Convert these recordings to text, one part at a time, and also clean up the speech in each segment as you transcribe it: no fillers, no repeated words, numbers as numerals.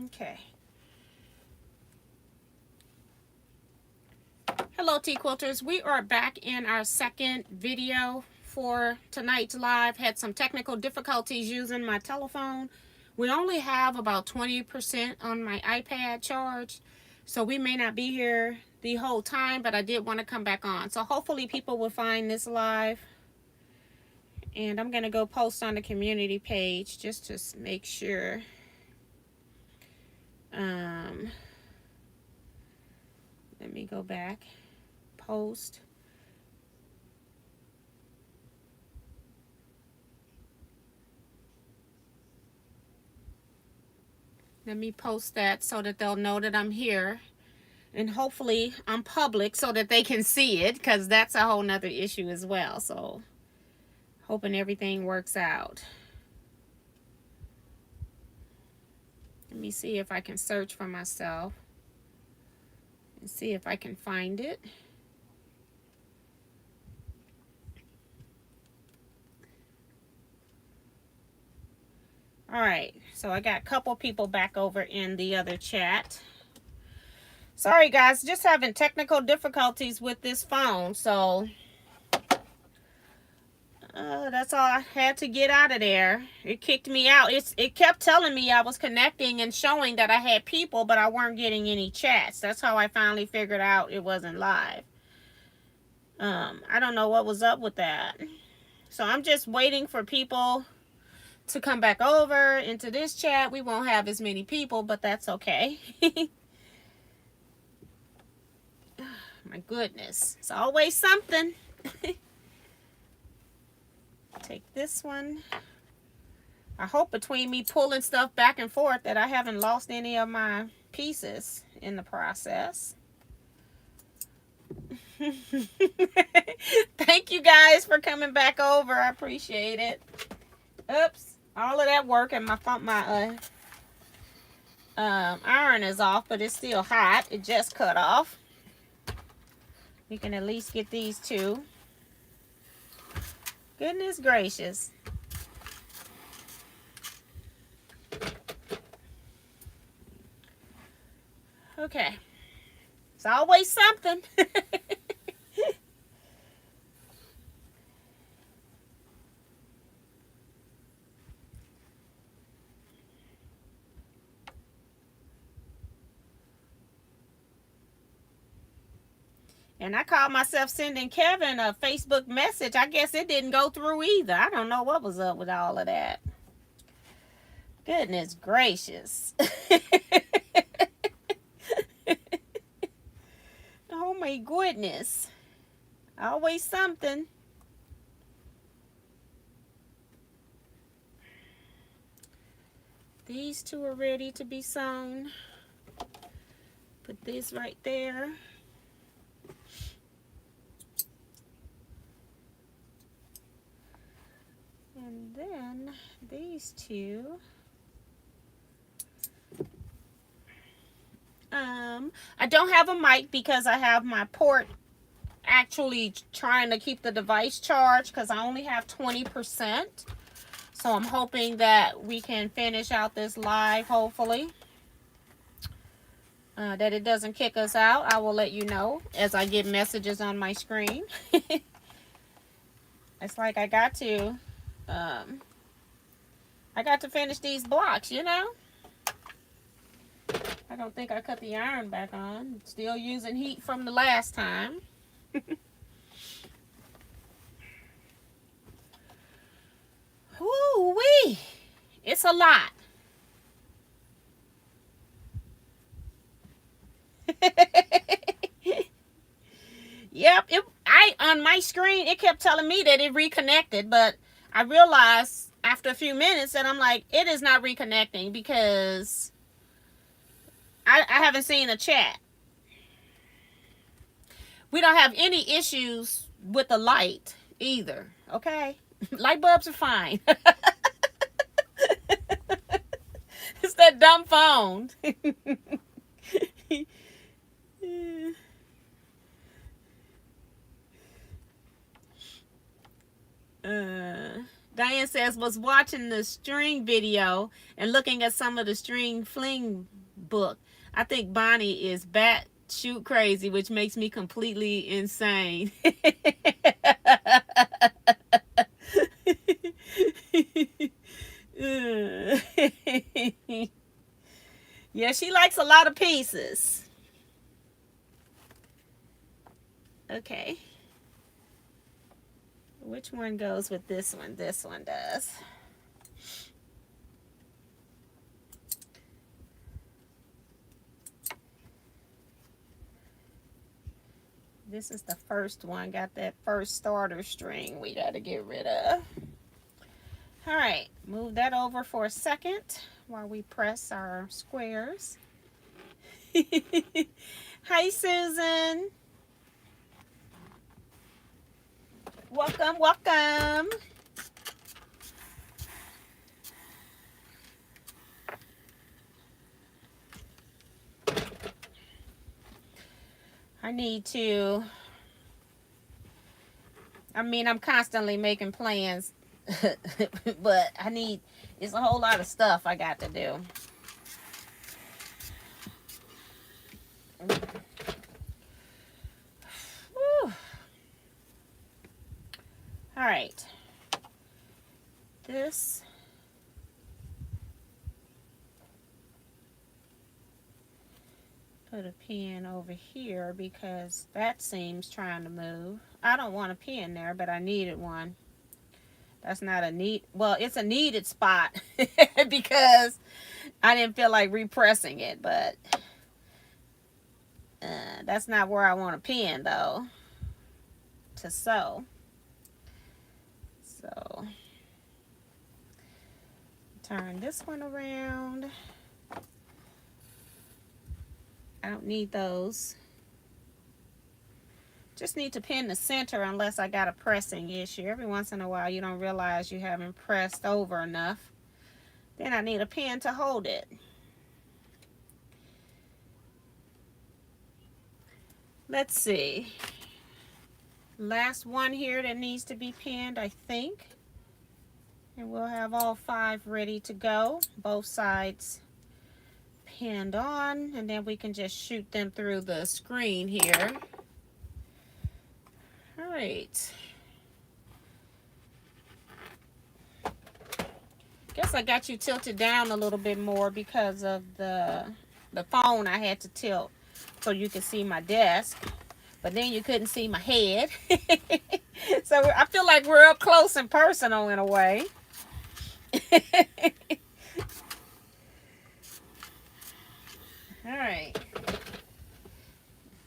Okay. Hello, Teaquilters. We are back in our second video for tonight's live. Had some technical difficulties using my telephone. We only have about 20% on my iPad charged, so we may not be here the whole time, but I did want to come back on. So hopefully people will find this live. And I'm going to go post on the community page just to make sure. Let me go back. Post. Let me post that so that they'll know that I'm here. And hopefully I'm public so that they can see it, because that's a whole nother issue as well. So hoping everything works out. Let me see if I can search for myself and see if I can find it. All right, so I got a couple people back over in the other chat. Sorry guys, just having technical difficulties with this phone, so that's all I had to get out of there. It kicked me out. It kept telling me I was connecting and showing that I had people, but I weren't getting any chats. That's how I finally figured out it wasn't live. I don't know what was up with that. So I'm just waiting for people to come back over into this chat. We won't have as many people, but that's okay. My goodness, it's always something. Take this one. I hope between me pulling stuff back and forth that I haven't lost any of my pieces in the process. Thank you guys for coming back over. I appreciate it. Oops, all of that work, and my iron is off, but it's still hot. It just cut off. We can at least get these two. Goodness gracious. Okay. It's always something. And I called myself sending Kevin a Facebook message. I guess it didn't go through either. I don't know what was up with all of that. Goodness gracious. Oh my goodness. Always something. These two are ready to be sewn. Put this right there. And then these two. I don't have a mic because I have my port actually trying to keep the device charged, because I only have 20%. So I'm hoping that we can finish out this live, hopefully. That it doesn't kick us out. I will let you know as I get messages on my screen. It's like I got to finish these blocks, you know. I don't think I cut the iron back on. Still using heat from the last time. Woo-wee! It's a lot. Yep, on my screen it kept telling me that it reconnected, but I realized after a few minutes that I'm like, it is not reconnecting because I haven't seen a chat. We don't have any issues with the light either, okay? Light bulbs are fine. It's that dumb phone. Diane says, was watching the string video and looking at some of the string fling book. I think Bonnie is batshit crazy, which makes me completely insane. Yeah, she likes a lot of pieces. Okay. Which one goes with this one? This one does. This is the first one. Got that first starter string we got to get rid of. All right, move that over for a second while we press our squares. Hi, Susan. Welcome, welcome. I need to, I'm constantly making plans, but it's a whole lot of stuff I got to do. Whew. All right. This. Put a pin over here because that seam's trying to move. I don't want a pin there, but I needed one. That's not a need. Well, it's a needed spot because I didn't feel like repressing it, but that's not where I want a pin though to sew. So turn this one around. I don't need those. Just need to pin the center unless I got a pressing issue. Every once in a while you don't realize you haven't pressed over enough. Then I need a pin to hold it. Let's see. Last one here that needs to be pinned, I think. And we'll have all 5 ready to go. Both sides pinned on, and then we can just shoot them through the screen here. All right. Guess I got you tilted down a little bit more because of the phone. I had to tilt so you could see my desk, but then you couldn't see my head. So I feel like we're up close and personal in a way. All right,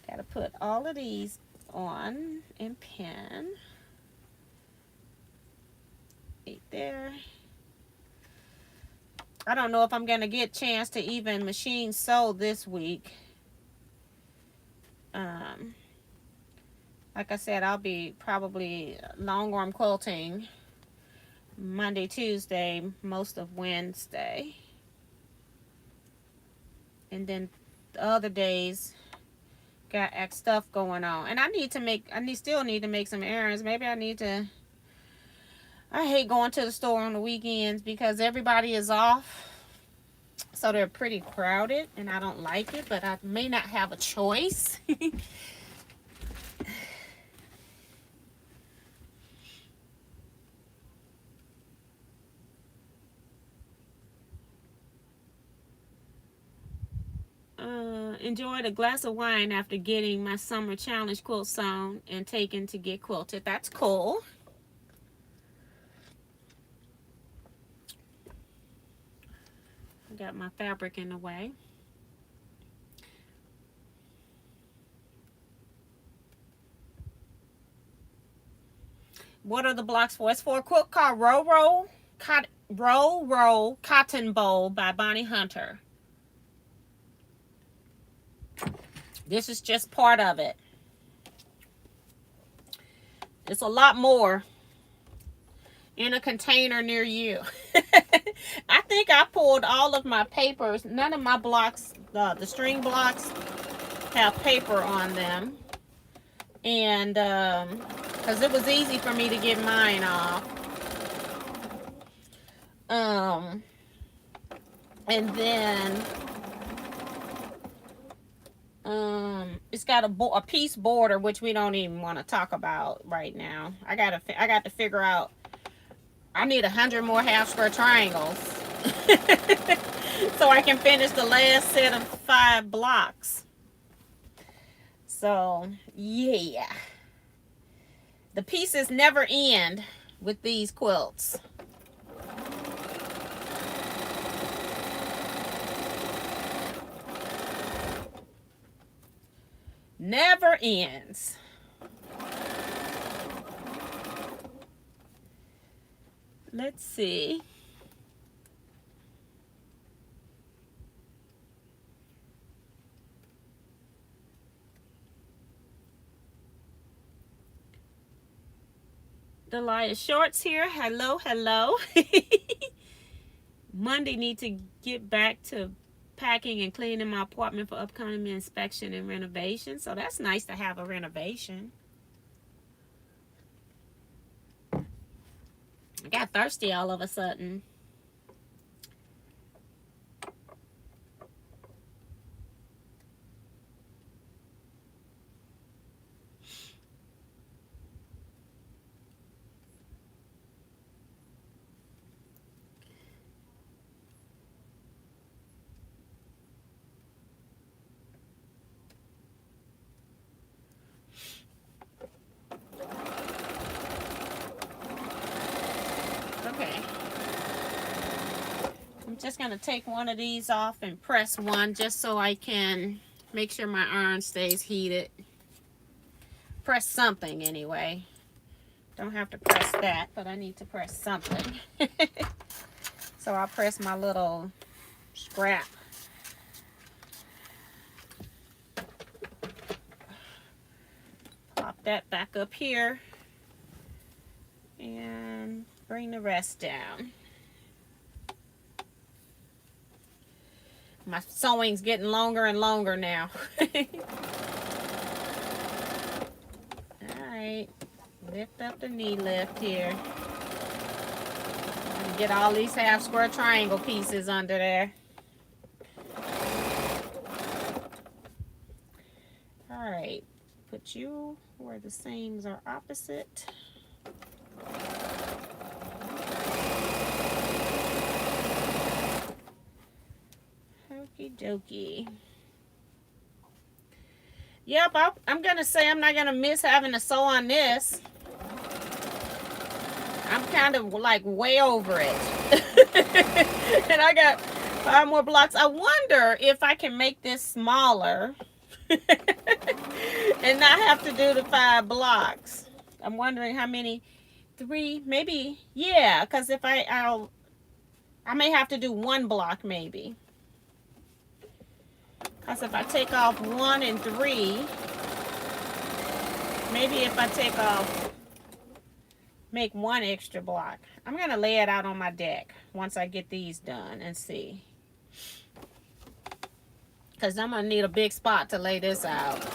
gotta put all of these on and pin right there. I don't know if I'm gonna get a chance to even machine sew this week. Like I said, I'll be probably long arm quilting Monday, Tuesday, most of Wednesday. And then the other days got stuff going on. And I still need to make some errands. Maybe I hate going to the store on the weekends because everybody is off. So they're pretty crowded and I don't like it, but I may not have a choice. Enjoyed a glass of wine after getting my summer challenge quilt sewn and taken to get quilted. That's cool. I got my fabric in the way. What are the blocks for? It's for a quilt called Roll Roll Cotton Bowl by Bonnie Hunter. This is just part of it. There's a lot more in a container near you. I think I pulled all of my papers. None of my blocks, the string blocks, have paper on them. And because it was easy for me to get mine off. And then it's got a piece border, which we don't even want to talk about right now. I got to figure out. I need 100 more half square triangles so I can finish the last set of 5 blocks. So yeah, the pieces never end with these quilts. Never ends. Let's see. Delia Shorts here. Hello, hello. Monday, need to get back to packing and cleaning my apartment for upcoming inspection and renovation. So that's nice to have a renovation. I got thirsty all of a sudden. Just going to take one of these off and press one just so I can make sure my iron stays heated. Press something anyway. Don't have to press that, but I need to press something. So I'll press my little scrap. Pop that back up here and bring the rest down. My sewing's getting longer and longer now. Alright, lift up the knee lift here. And get all these half square triangle pieces under there. Alright, put you where the seams are opposite. Okie dokie. Yep, I'm gonna say I'm not gonna miss having to sew on this. I'm kind of like way over it. And I got 5 more blocks. I wonder if I can make this smaller and not have to do the 5 blocks. I'm wondering how many. 3, maybe. Yeah, because if I may have to do 1 block maybe. Because if I take off 1 and 3, maybe if I take off, make 1 extra block. I'm going to lay it out on my deck once I get these done and see. Because I'm going to need a big spot to lay this out.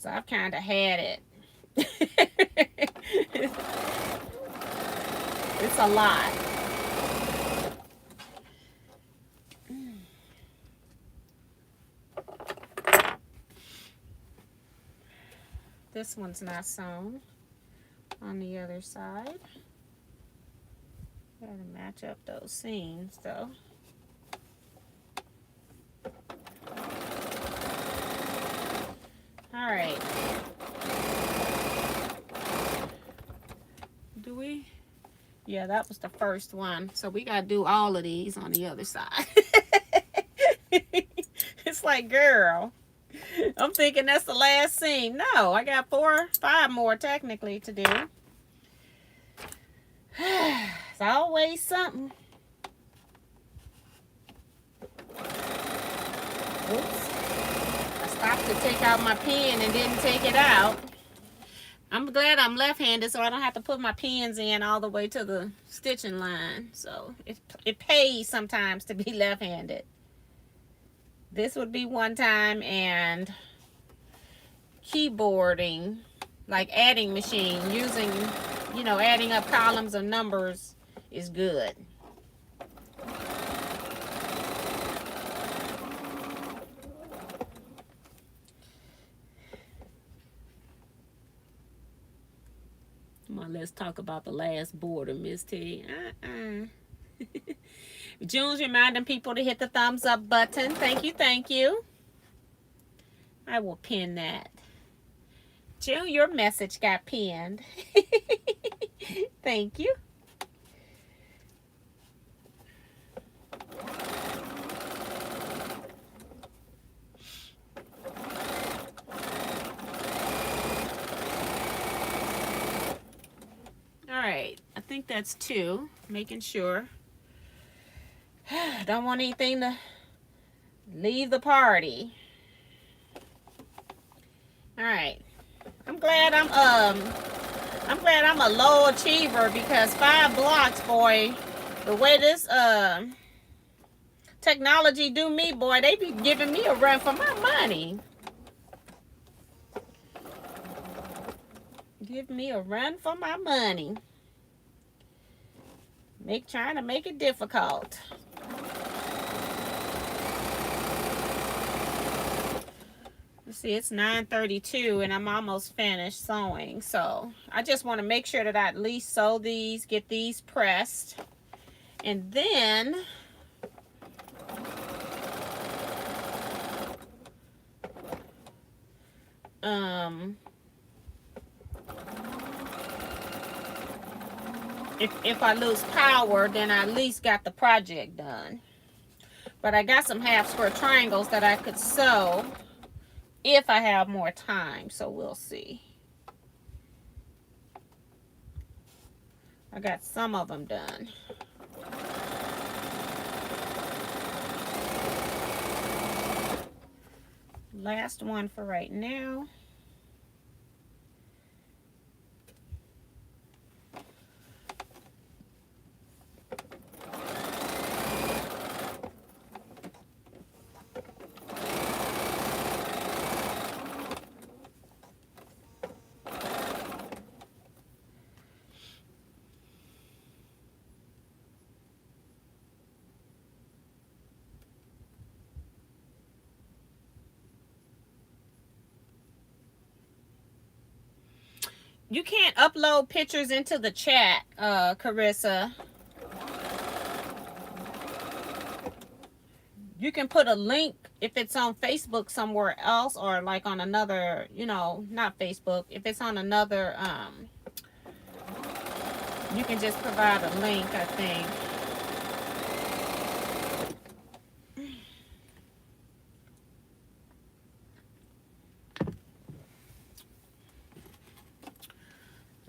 I've kind of had it. It's a lot. This one's not sewn on the other side. Gotta match up those seams though. All right. Do we? Yeah, that was the first one. So we got to do all of these on the other side. It's like, girl, I'm thinking that's the last seam. No, I got 4, 5 more technically to do. It's always something. Oops. Stopped to take out my pen and didn't take it out. I'm glad I'm left-handed so I don't have to put my pins in all the way to the stitching line. So it pays sometimes to be left-handed. This would be one time, and keyboarding, like adding machine, using, you know, adding up columns of numbers is good. Come on, let's talk about the last border, Miss T. June's reminding people to hit the thumbs up button. Thank you, thank you. I will pin that. June, your message got pinned. Thank you. All right, I think that's 2. Making sure. Don't want anything to leave the party. All right. I'm glad I'm a low achiever, because 5 blocks, boy, the way this technology do me, boy, they be giving me a run for my money. Give me a run for my money. Trying to make it difficult. Let's see, it's 9:32 and I'm almost finished sewing. So I just want to make sure that I at least sew these, get these pressed. And then if I lose power, then I at least got the project done. But I got some half square triangles that I could sew if I have more time, so we'll see. I got some of them done. Last one for right now. You can't upload pictures into the chat, Carissa. You can put a link if it's on Facebook somewhere else, or like on another, you know, not Facebook. If it's on another, you can just provide a link, I think.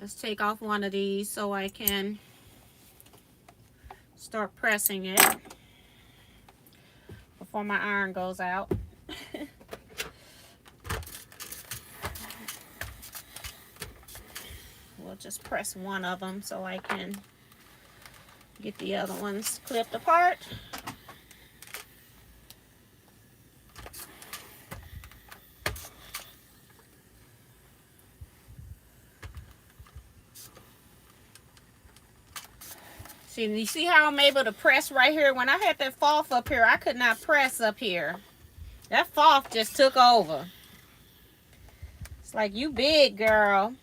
Let's take off one of these so I can start pressing it before my iron goes out. We'll just press one of them so I can get the other ones clipped apart. See, you see how I'm able to press right here? When I had that fall up here, I could not press up here. That fall just took over. It's like, you big, girl.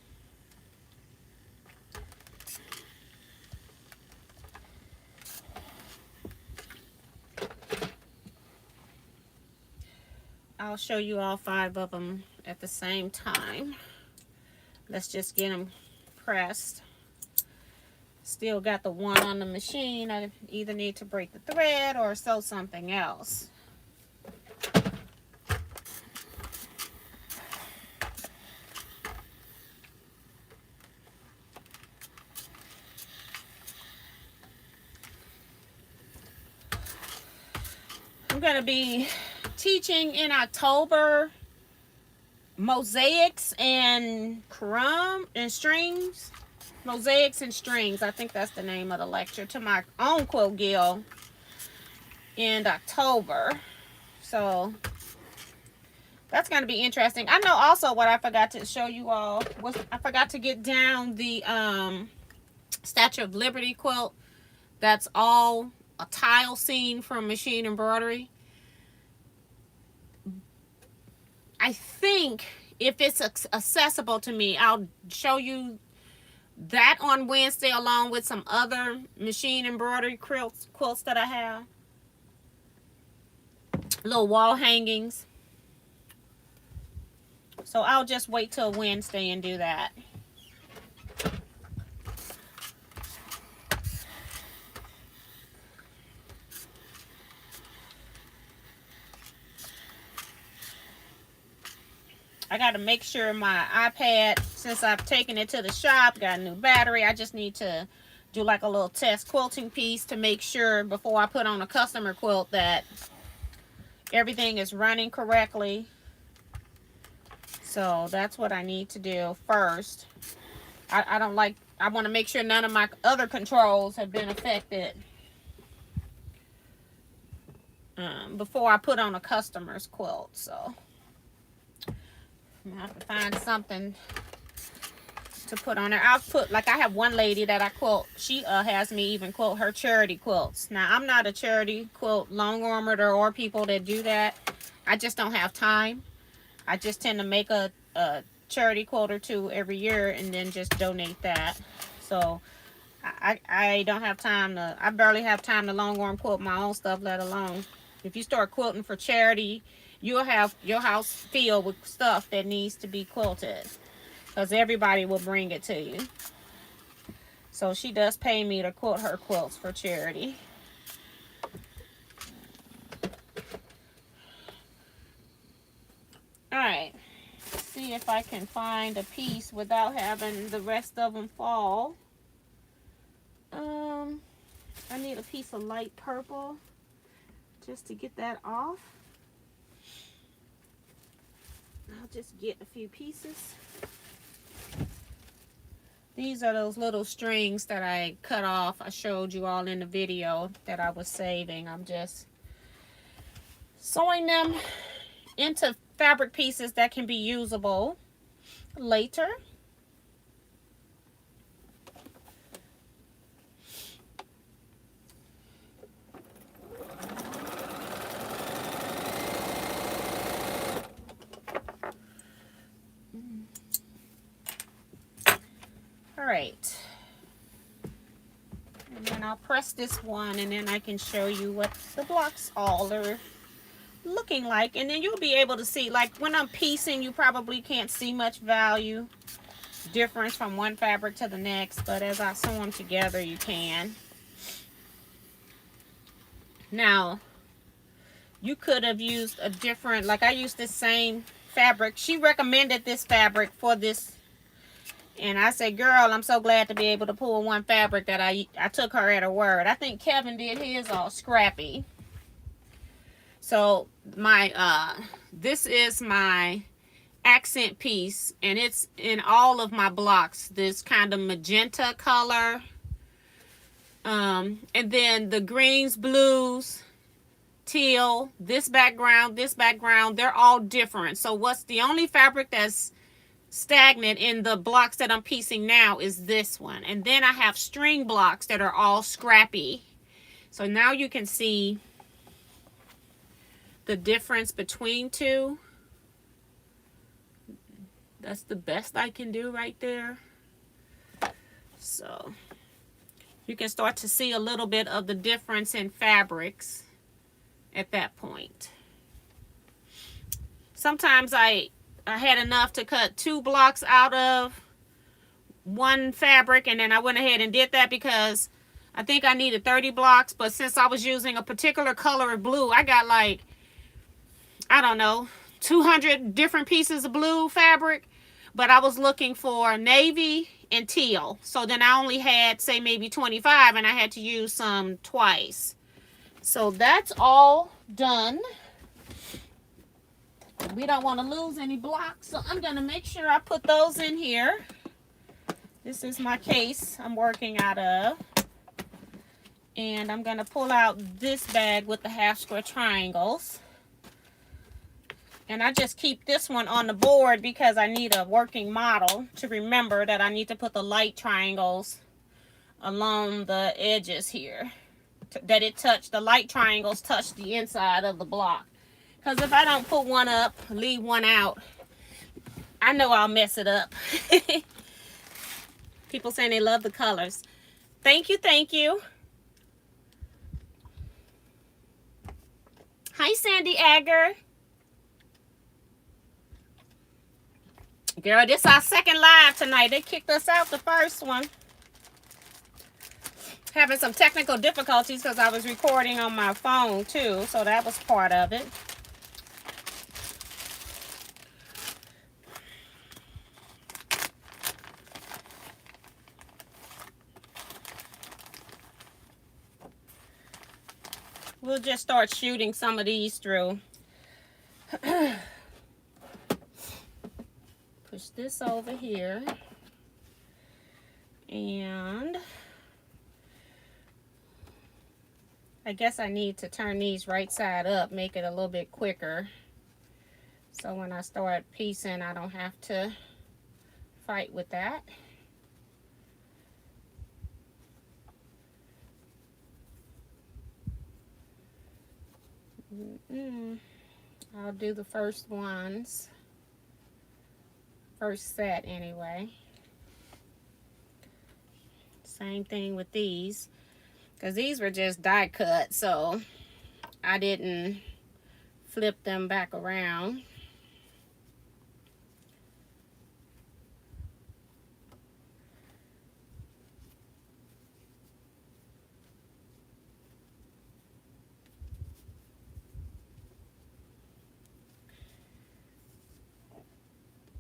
I'll show you all 5 of them at the same time. Let's just get them pressed. Still got the one on the machine. I either need to break the thread or sew something else. I'm going to be teaching in October mosaics and crumb and strings. Mosaics and strings, I think that's the name of the lecture, to my own quilt guild in October. So that's going to be interesting. I know also what I forgot to show you all was I forgot to get down the Statue of Liberty quilt. That's all a tile scene from machine embroidery. I think if it's accessible to me, I'll show you that on Wednesday along with some other machine embroidery quilts that I have. Little wall hangings. So I'll just wait till Wednesday and do that. I got to make sure my iPad, since I've taken it to the shop, got a new battery. I just need to do like a little test quilting piece to make sure before I put on a customer quilt that everything is running correctly. So that's what I need to do first. I want to make sure none of my other controls have been affected before I put on a customer's quilt. So I'm gonna have to find something to put on there. I'll put, like I have one lady that I quilt. She has me even quilt her charity quilts. Now I'm not a charity quilt long armored or people that do that. I just don't have time. I just tend to make a charity quilt or two every year and then just donate that. So I don't have time to, I barely have time to long arm quilt my own stuff, let alone if you start quilting for charity, you'll have your house filled with stuff that needs to be quilted because everybody will bring it to you. So she does pay me to quilt her quilts for charity. All right, let's see if I can find a piece without having the rest of them fall. I need a piece of light purple just to get that off. I'll just get a few pieces. These are those little strings that I cut off. I showed you all in the video that I was saving. I'm just sewing them into fabric pieces that can be usable later. All right, and then I'll press this one and then I can show you what the blocks all are looking like, and then you'll be able to see, like when I'm piecing, you probably can't see much value difference from one fabric to the next, but as I sew them together you can. Now you could have used a different, like I used this same fabric. She recommended this fabric for this, and I said, girl, I'm so glad to be able to pull one fabric that I took her at her word. I think Kevin did his all scrappy. So my this is my accent piece, and it's in all of my blocks, this kind of magenta color, and then the greens, blues, teal, this background, they're all different. So what's the only fabric that's stagnant in the blocks that I'm piecing now is this one, and then I have string blocks that are all scrappy. So now you can see the difference between two. That's the best I can do right there. So you can start to see a little bit of the difference in fabrics at that point. Sometimes I had enough to cut 2 blocks out of one fabric, and then I went ahead and did that because I think I needed 30 blocks, but since I was using a particular color of blue, I got like, I don't know, 200 different pieces of blue fabric, but I was looking for navy and teal. So then I only had, say, maybe 25, and I had to use some twice. So that's all done. We don't want to lose any blocks, so I'm going to make sure I put those in here. This is my case I'm working out of. And I'm going to pull out this bag with the half square triangles. And I just keep this one on the board because I need a working model to remember that I need to put the light triangles along the edges here. That it touch, the light triangles touch the inside of the block. Because if I don't put one up, leave one out, I know I'll mess it up. People saying they love the colors. Thank you, thank you. Hi, Sandy Agger. Girl, this is our second live tonight. They kicked us out the first one. Having some technical difficulties because I was recording on my phone too, so that was part of it. We'll just start shooting some of these through. Push this over here. And I guess I need to turn these right side up, make it a little bit quicker. So when I start piecing, I don't have to fight with that. I'll do the first ones. First set anyway. Same thing with these. Because these were just die cut, so I didn't flip them back around.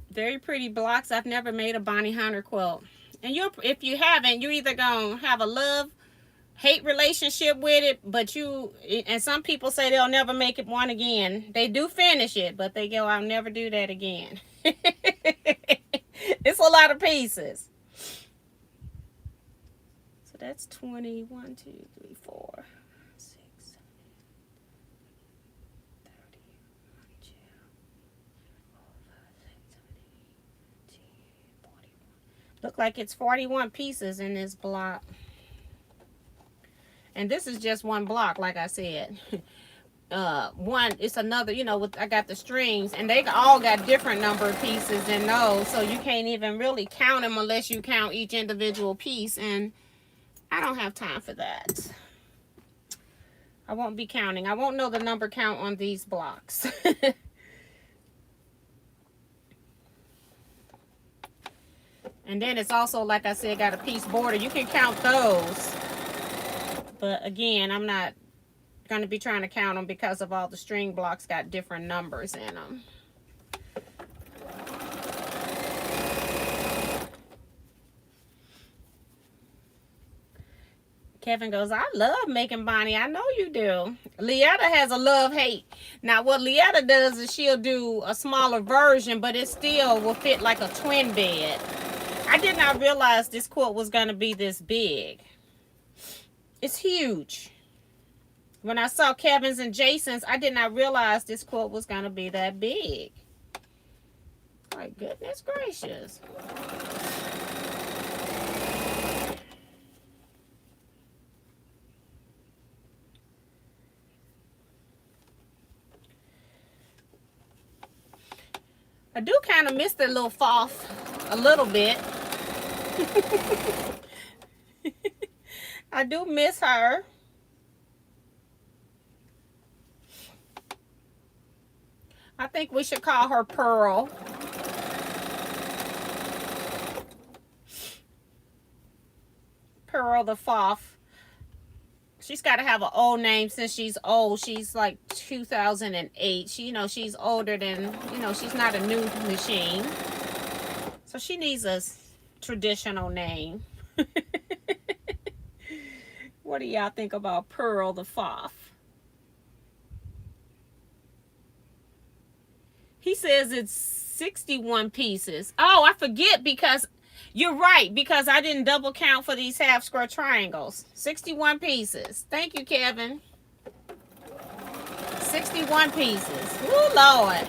Very pretty blocks. I've never made a Bonnie Hunter quilt. And if you haven't, you're either going to have a love-hate relationship with it, but and some people say they'll never make it one again. They do finish it, but they go, I'll never do that again. It's a lot of pieces. So that's 20, 1, 2, 3, 4. Look like it's 41 pieces in this block. And this is just one block, like I said. It's another, you know, I got the strings, and they all got different number of pieces in those, so you can't even really count them unless you count each individual piece, and I don't have time for that. I won't be counting. I won't know the number count on these blocks. And then it's also, like I said, got a piece border. You can count those. But again, I'm not going to be trying to count them because of all the string blocks got different numbers in them. Kevin goes, I love making Bonnie. I know you do. Leetta has a love-hate. Now, what Leetta does is she'll do a smaller version, but it still will fit like a twin bed. I did not realize this quilt was going to be this big. It's huge. When I saw Kevin's and Jason's, I did not realize this quilt was going to be that big. My goodness gracious. I do kind of miss the little Foff a little bit. I do miss her. I think we should call her Pearl. Pearl the Foff. She's got to have an old name since she's old. She's like 2008. She's older than, she's not a new machine. So she needs a traditional name. What do y'all think about Pearl the Foff? He says it's 61 pieces. Oh, I forget because you're right, because I didn't double count for these half square triangles. 61 pieces. Thank you, Kevin. 61 pieces. Woo, Lord.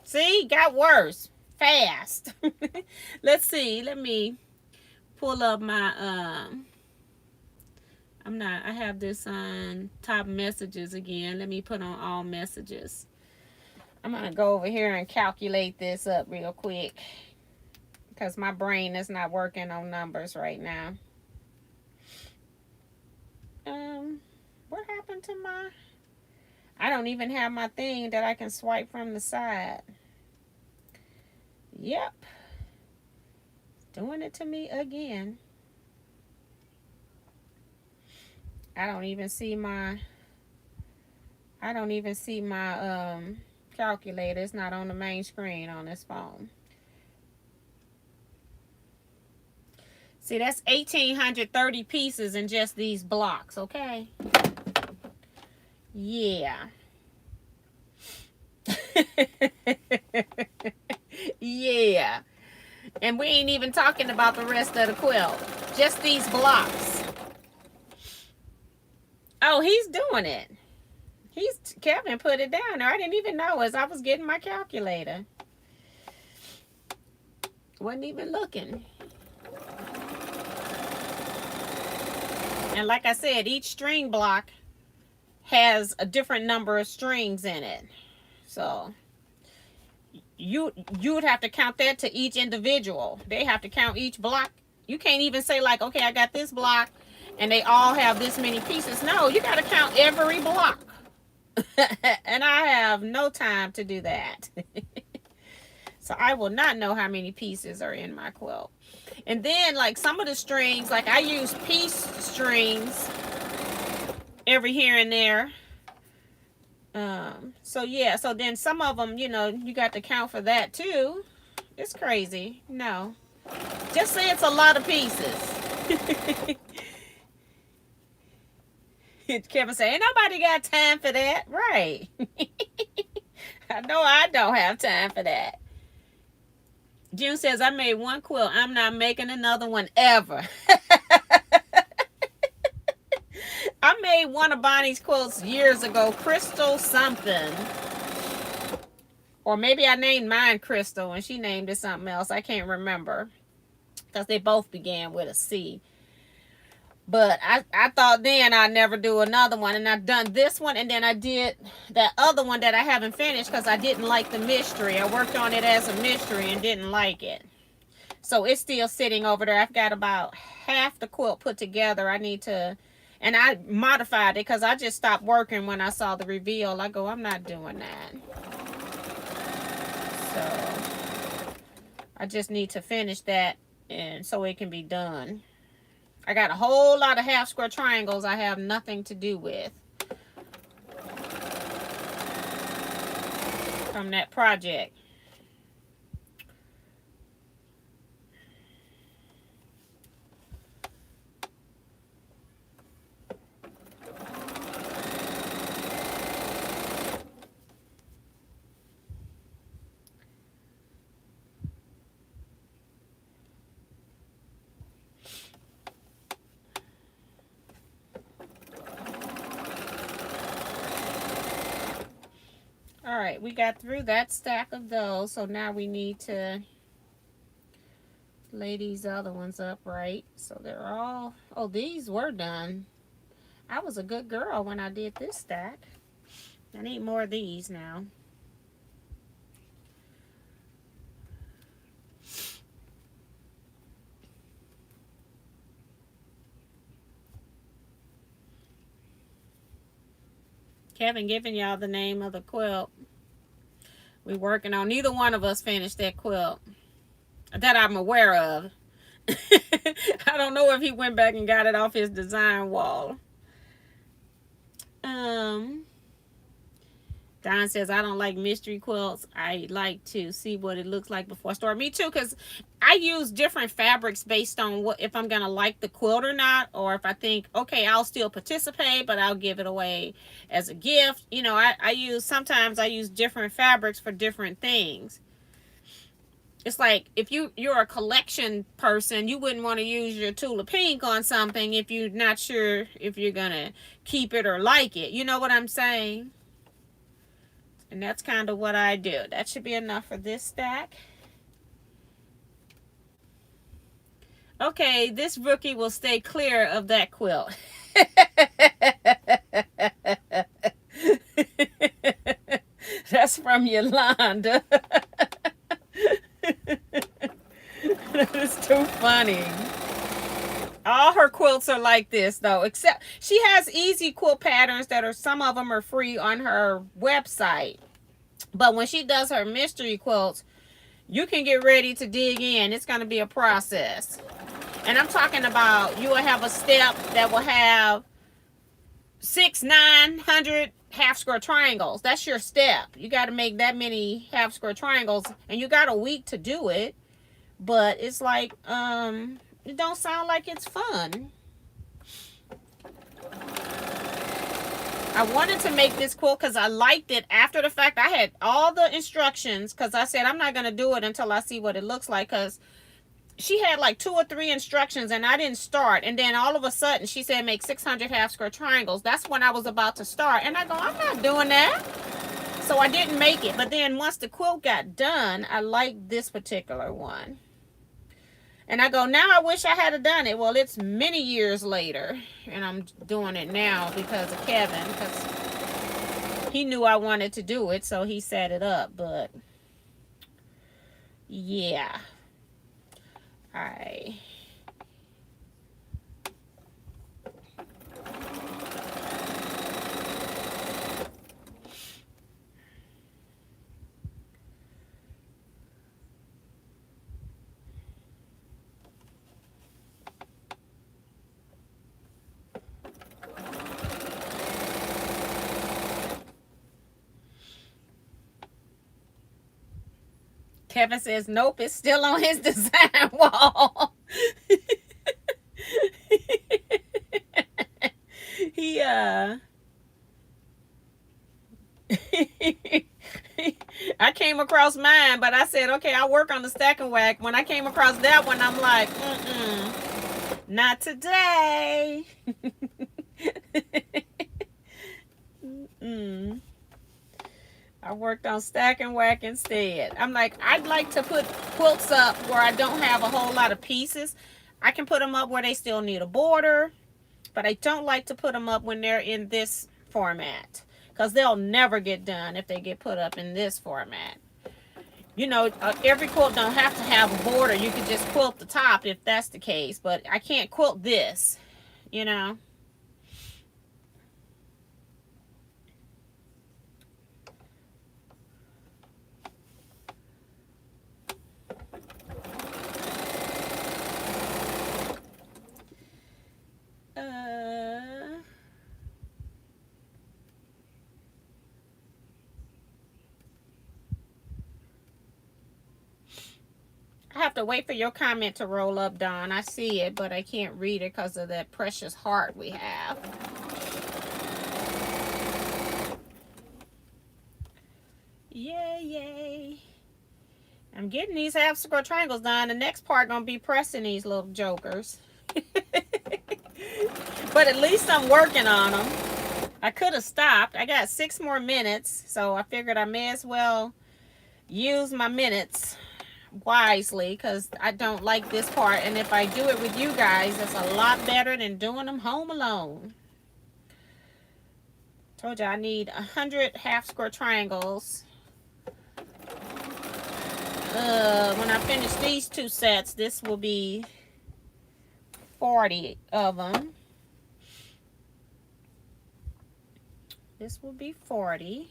See, got worse fast. Let's see. Let me pull up my I have this on top messages again. Let me put on all messages. I'm going to go over here and calculate this up real quick because my brain is not working on numbers right now. What happened to my... I don't even have my thing that I can swipe from the side. Yep. Doing it to me again. I don't even see my calculator. It's not on the main screen on this phone. See, that's 1,830 pieces in just these blocks, okay? Yeah. Yeah. And we ain't even talking about the rest of the quilt. Just these blocks. Oh, he's doing it. Kevin put it down there. I didn't even know as I was getting my calculator. Wasn't even looking. And like I said, each string block has a different number of strings in it. So you would have to count that to each individual. They have to count each block. You can't even say like, okay, I got this block and they all have this many pieces. No, you got to count every block. And I have no time to do that. So I will not know how many pieces are in my quilt. And then like some of the strings, like I use piece strings every here and there. So yeah, so then some of them, you know, you got to count for that too. It's crazy. No. Just say it's a lot of pieces. Kevin say, ain't nobody got time for that. Right. I know I don't have time for that. June says, I made one quilt. I'm not making another one ever. I made one of Bonnie's quilts years ago, Crystal something. Or maybe I named mine Crystal and she named it something else. I can't remember. Because they both began with a C. But I thought then I'd never do another one. And I've done this one. And then I did that other one that I haven't finished because I didn't like the mystery. I worked on it as a mystery and didn't like it. So it's still sitting over there. I've got about half the quilt put together. I need to... And I modified it because I just stopped working when I saw the reveal. I go, I'm not doing that. So I just need to finish that and so it can be done. I got a whole lot of half square triangles I have nothing to do with from that project. All right, we got through that stack of those, so now we need to lay these other ones up right. So they're all, oh, these were done. I was a good girl when I did this stack. I need more of these now. Kevin giving y'all the name of the quilt we working on. Neither one of us finished that quilt that I'm aware of. I don't know if he went back and got it off his design wall. Don says, I don't like mystery quilts. I like to see what it looks like before I start. Me too, because I use different fabrics based on what if I'm going to like the quilt or not. Or if I think, okay, I'll still participate, but I'll give it away as a gift. You know, sometimes I use different fabrics for different things. It's like if you're a collection person, you wouldn't want to use your Tula Pink on something if you're not sure if you're going to keep it or like it. You know what I'm saying? And that's kind of what I do. That should be enough for this stack. Okay, this rookie will stay clear of that quilt. That's from Yolanda. That is too funny. All her quilts are like this though, except she has easy quilt patterns that are, some of them are free on her website. But when she does her mystery quilts, you can get ready to dig in. It's going to be a process. And I'm talking about, you will have a step that will have 900 half square triangles. That's your step. You got to make that many half square triangles, and you got a week to do it. But it's like, it don't sound like it's fun. I wanted to make this quilt because I liked it after the fact. I had all the instructions because I said I'm not going to do it until I see what it looks like, because she had like 2 or 3 instructions and I didn't start. And then all of a sudden she said make 600 half square triangles. That's when I was about to start. And I go, I'm not doing that. So I didn't make it. But then once the quilt got done, I liked this particular one. And I go, now I wish I had done it. Well, it's many years later, and I'm doing it now because of Kevin, because he knew I wanted to do it, so he set it up. But yeah, Kevin says, nope, it's still on his design wall. He, I came across mine, but I said, okay, I'll work on the stack and whack. When I came across that one, I'm like, not today. I worked on stack and whack instead. I'm like, I'd like to put quilts up where I don't have a whole lot of pieces. I can put them up where they still need a border, but I don't like to put them up when they're in this format, because they'll never get done if they get put up in this format. You know, every quilt don't have to have a border. You could just quilt the top if that's the case, but I can't quilt this, you know. I have to wait for your comment to roll up, Dawn. I see it, but I can't read it because of that precious heart we have. Yay, yay. I'm getting these half square triangles done. The next part gonna be pressing these little jokers. But at least I'm working on them. I could have stopped. I got 6 more minutes, so I figured I may as well use my minutes wisely, because I don't like this part, and if I do it with you guys, it's a lot better than doing them home alone. Told you I need 100 half square triangles. When I finish these 2 sets, this will be 40 of them. This will be 40.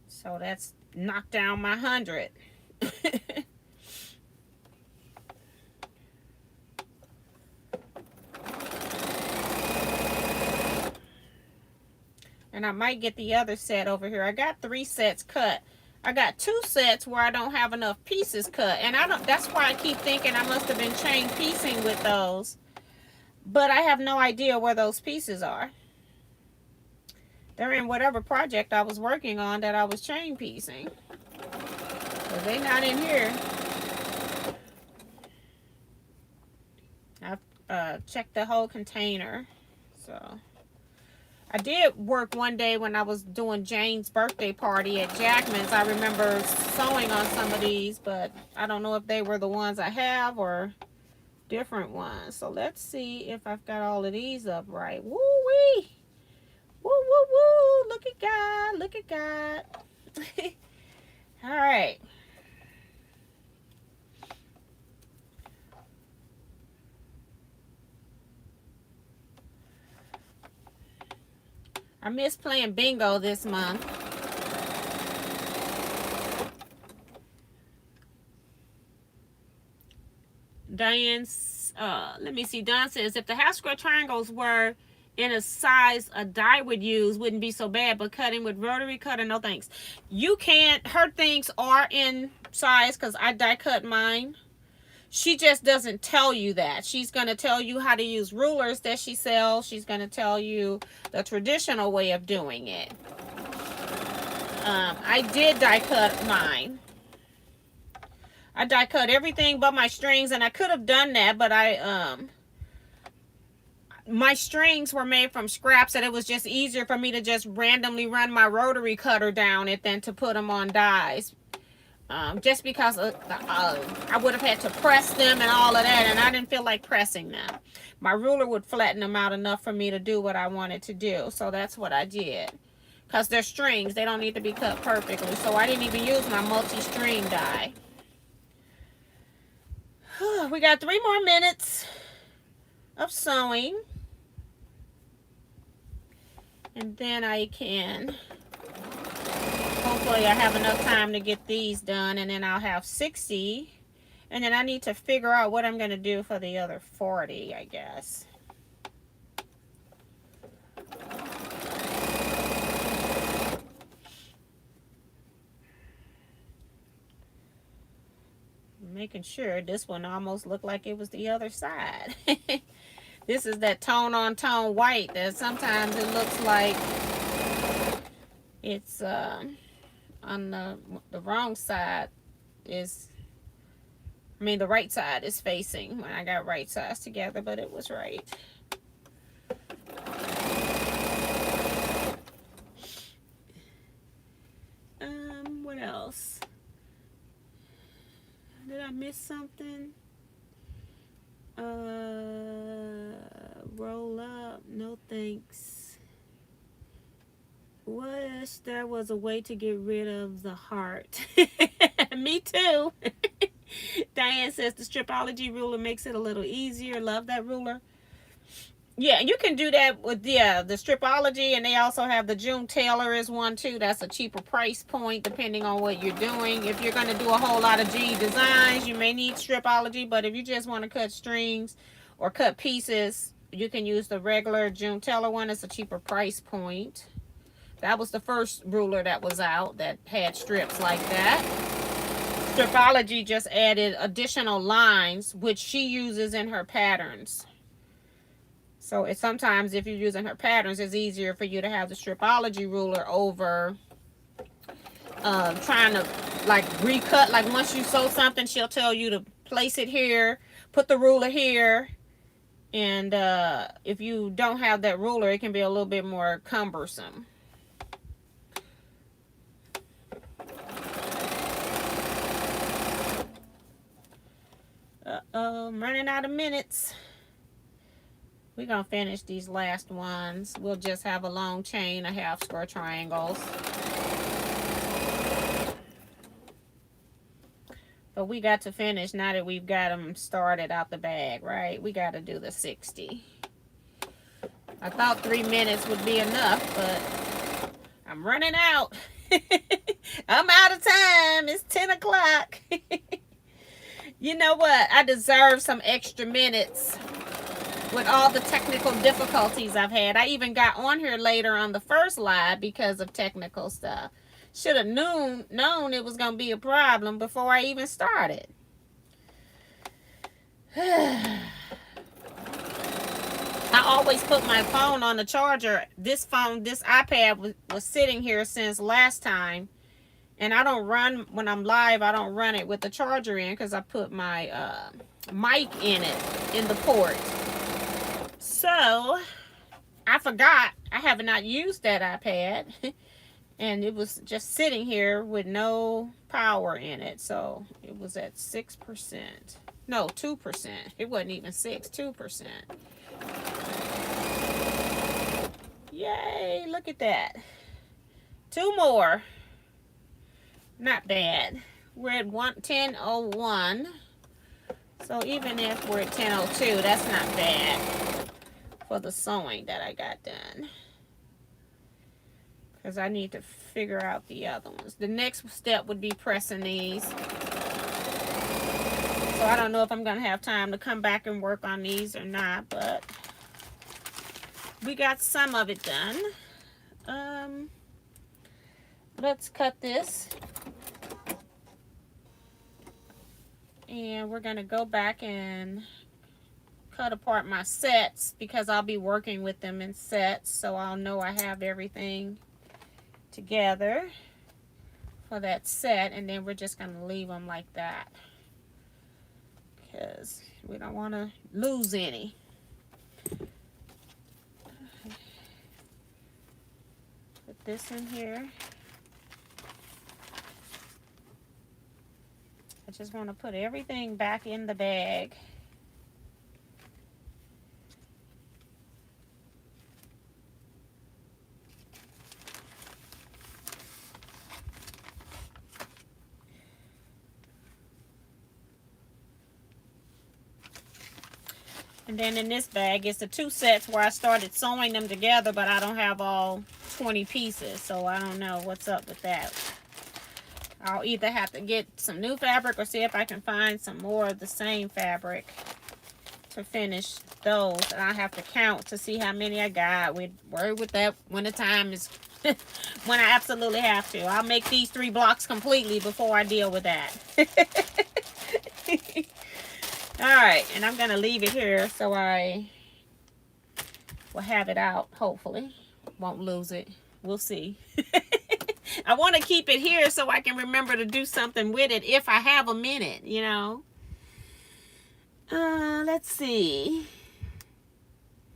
So that's knocked down my 100. And I might get the other set over here. I got 3 sets cut. I got 2 sets where I don't have enough pieces cut. And that's why I keep thinking I must have been chain piecing with those. But I have no idea where those pieces are. They're in whatever project I was working on that I was chain piecing. But they're not in here. check the whole container. So I did work one day when I was doing Jane's birthday party at Jackman's. I remember sewing on some of these, but I don't know if they were the ones I have or different ones. So let's see if I've got all of these up right. Woo wee! Woo woo woo! Look at God! Look at God! All right. I missed playing bingo this month. Diane's, let me see. Don says, if the half square triangles were in a size a die would use, wouldn't be so bad, but cutting with rotary cutter, no thanks. You can't, her things are in size because I die cut mine. She just doesn't tell you that. She's going to tell you how to use rulers that she sells. She's going to tell you the traditional way of doing it. I did die cut mine. I die cut everything but my strings, and I could have done that, but my strings were made from scraps, and it was just easier for me to just randomly run my rotary cutter down it than to put them on dies. Just because I would have had to press them and all of that, and I didn't feel like pressing them. My ruler would flatten them out enough for me to do what I wanted to do, so that's what I did. Because they're strings, they don't need to be cut perfectly, so I didn't even use my multi-string die. We got 3 more minutes of sewing, and then I can... hopefully I have enough time to get these done, and then I'll have 60. And then I need to figure out what I'm going to do for the other 40, I guess. Making sure this one almost looked like it was the other side. This is that tone on tone white that sometimes it looks like it's on the wrong side is, I mean the right side is facing when I got right sides together, but it was right. What else? Did I miss something? Roll up, no thanks. Wish there was a way to get rid of the heart. Me too. Diane says the Stripology ruler makes it a little easier. Love that ruler. Yeah, you can do that with the Stripology, and they also have the June Taylor is one too. That's a cheaper price point depending on what you're doing. If you're going to do a whole lot of G designs, you may need Stripology, but if you just want to cut strings or cut pieces, you can use the regular June Taylor one. It's a cheaper price point. That was the first ruler that was out that had strips like that. Stripology just added additional lines, which she uses in her patterns. So it's sometimes if you're using her patterns, it's easier for you to have the Stripology ruler over trying to like recut. Like once you sew something, she'll tell you to place it here, put the ruler here. And if you don't have that ruler, it can be a little bit more cumbersome. I'm running out of minutes. We're going to finish these last ones. We'll just have a long chain of half square triangles. But we got to finish now that we've got them started out the bag, right? We got to do the 60. I thought 3 minutes would be enough, but I'm running out. I'm out of time. It's 10 o'clock. You know what? I deserve some extra minutes with all the technical difficulties I've had. I even got on here later on the first live because of technical stuff. Should have known it was going to be a problem before I even started. I always put my phone on the charger. This iPad was sitting here since last time. And I don't run, when I'm live, I don't run it with the charger in because I put my mic in it, in the port. So I forgot I have not used that iPad. And it was just sitting here with no power in it. So it was at 6%. No, 2%. It wasn't even 6, 2%. Yay, look at that. 2 more. Not bad. We're at 10:01. So even if we're at 10:02, that's not bad for the sewing that I got done. Because I need to figure out the other ones. The next step would be pressing these. So I don't know if I'm going to have time to come back and work on these or not, but we got some of it done. Let's cut this. And we're going to go back and cut apart my sets because I'll be working with them in sets, so I'll know I have everything together for that set, and then we're just going to leave them like that because we don't want to lose any. Put this in here. I just want to put everything back in the bag. And then in this bag is the 2 sets where I started sewing them together, but I don't have all 20 pieces, so I don't know what's up with that. I'll either have to get some new fabric or see if I can find some more of the same fabric to finish those. And I have to count to see how many I got. We'd worry with that when the time is when I absolutely have to. I'll make these 3 blocks completely before I deal with that. Alright, and I'm going to leave it here so I will have it out, hopefully. Won't lose it. We'll see. I want to keep it here so I can remember to do something with it if I have a minute, you know. Let's see.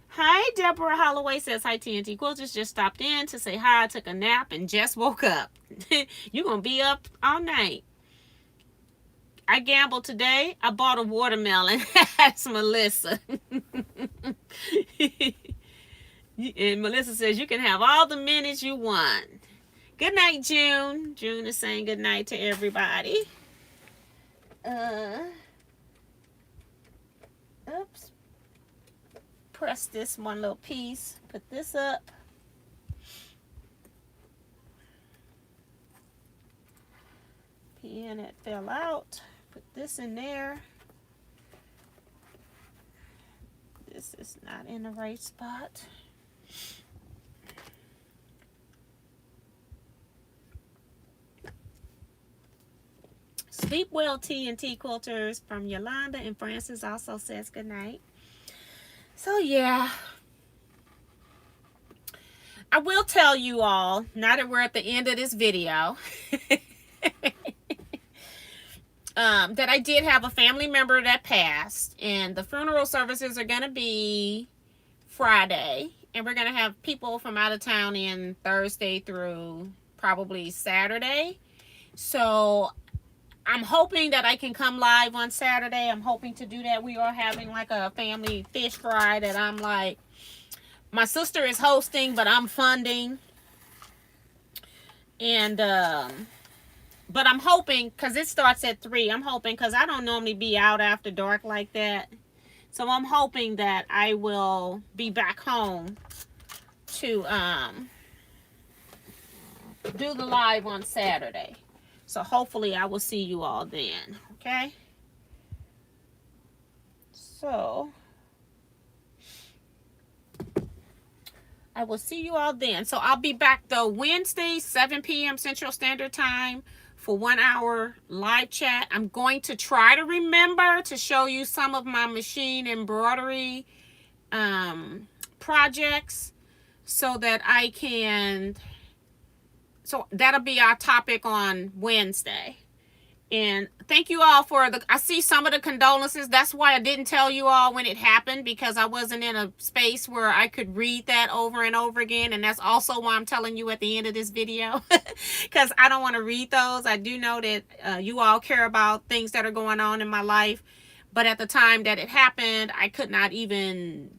Hi, Deborah Holloway says, hi, TNT Quilters. Just stopped in to say hi. I took a nap and just woke up. You're going to be up all night. I gambled today. I bought a watermelon. That's Melissa. And Melissa says, you can have all the minutes you want. Good night, June. June is saying good night to everybody. Oops. Press this one little piece. Put this up. Pin it fell out. Put this in there. This is not in the right spot. Sleep well, TNT Quilters, from Yolanda, and Francis also says good night. So yeah, I will tell you all, now that we're at the end of this video, that I did have a family member that passed, and the funeral services are going to be Friday, and we're going to have people from out of town in Thursday through probably Saturday. So I'm hoping that I can come live on Saturday. I'm hoping to do that. We are having like a family fish fry that I'm like, my sister is hosting, but I'm funding. And, but I'm hoping, because it starts at 3, I'm hoping, because I don't normally be out after dark like that. So I'm hoping that I will be back home to do the live on Saturday. So hopefully I will see you all then, okay? So I will see you all then. So I'll be back though Wednesday, 7 p.m. Central Standard Time for 1 hour live chat. I'm going to try to remember to show you some of my machine embroidery projects so that I can... So that'll be our topic on Wednesday. And thank you all for I see some of the condolences. That's why I didn't tell you all when it happened, because I wasn't in a space where I could read that over and over again. And that's also why I'm telling you at the end of this video, because I don't want to read those. I do know that you all care about things that are going on in my life. But at the time that it happened, I could not even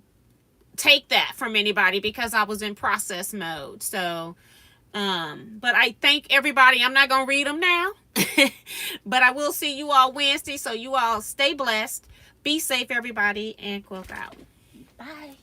take that from anybody because I was in process mode. So, but I thank everybody. I'm not going to read them now. But I will see you all Wednesday. So you all stay blessed. Be safe, everybody, and quilt out. Bye.